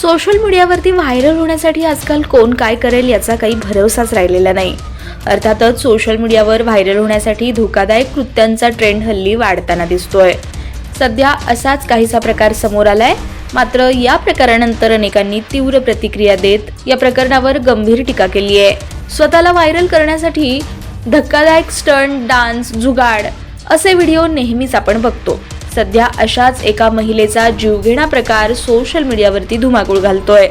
Social मीडियावरती viral होण्यासाठी आजकाल कोण काय करेल याचा काही भरवसाच राहिलेला नाही। अर्थातच सोशल मीडियावर व्हायरल होण्यासाठी धोकादायक कृत्यांचा ट्रेंड हल्ली वाढताना दिसतोय। सध्या असाच काहीसा प्रकार समोर आलाय। मात्र या प्रकारानंतर अनेकांनी तीव्र प्रतिक्रिया देत या प्रकरणावर गंभीर टीका केली आहे। स्वतःला व्हायरल करण्यासाठी धक्कादायक स्टंट, डान्स, जुगाड असे व्हिडिओ नेहमीच आपण बघतो। सध्या अशाच एका महिलेचा जीवघेणा प्रकार सोशल मीडियावरती धुमाकूळ घालतोय।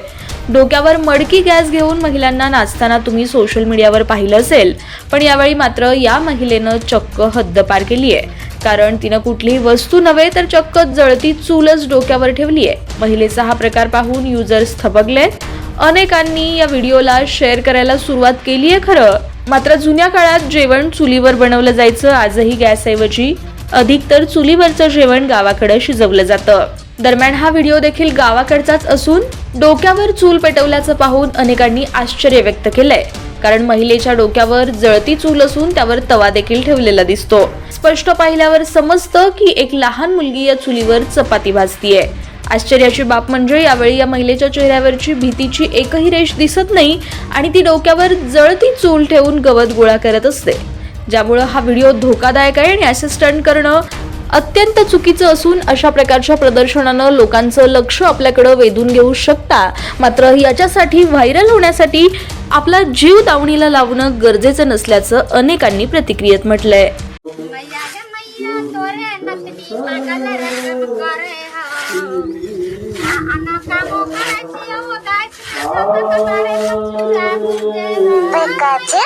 डोक्यावर मडकी गॅस घेऊन महिलांना नाचताना तुम्ही सोशल मीडियावर पाहिलं असेल, पण यावेळी मात्र या महिलेनं चक्क हद्दपार केली आहे। कारण तिनं कुठलीही वस्तू नव्हे तर चक्क जळती चूलच डोक्यावर ठेवली आहे। महिलेचा हा प्रकार पाहून युजर्स थबकलेत। अनेकांनी या व्हिडिओला शेअर करायला सुरुवात केली आहे खरं, मात्र जुन्या काळात जेवण चुलीवर बनवलं जायचं, आजही गॅसऐवजी अधिकतर चुलीवरचं जेवण गावाकडे शिजवलं जातं। दरम्यान हा व्हिडिओ देखील गावाकडचाच असून डोक्यावर चूल पेटवल्याचं पाहून अनेकांनी आश्चर्य व्यक्त केलंय। कारण महिलेच्या डोक्यावर जळती चूल असून त्यावर तवा देखील ठेवलेला दिसतो। स्पष्ट पाहिल्यावर समजतं की एक लहान मुलगी या चुलीवर चपाती भाजतीये। आश्चर्याची बाब म्हणजे यावेळी या महिलेच्या चेहऱ्यावरची भीतीची एकही रेष दिसत नाही आणि ती डोक्यावर जळती चूल ठेवून गवत गोळा करत असते, ज्यामुळे हा व्हिडिओ धोकादायक आहे आणि असे स्टंट करणं अत्यंत चुकीचं असून अशा प्रकारच्या प्रदर्शनानं लोकांचं लक्ष आपल्याकडे वेधून घेऊ शकता। मात्र याच्यासाठी व्हायरल होण्यासाठी आपला जीव दावणीला लावणं गरजेचं नसल्याचं अनेकांनी प्रतिक्रियेत म्हटलंय। Pikachu?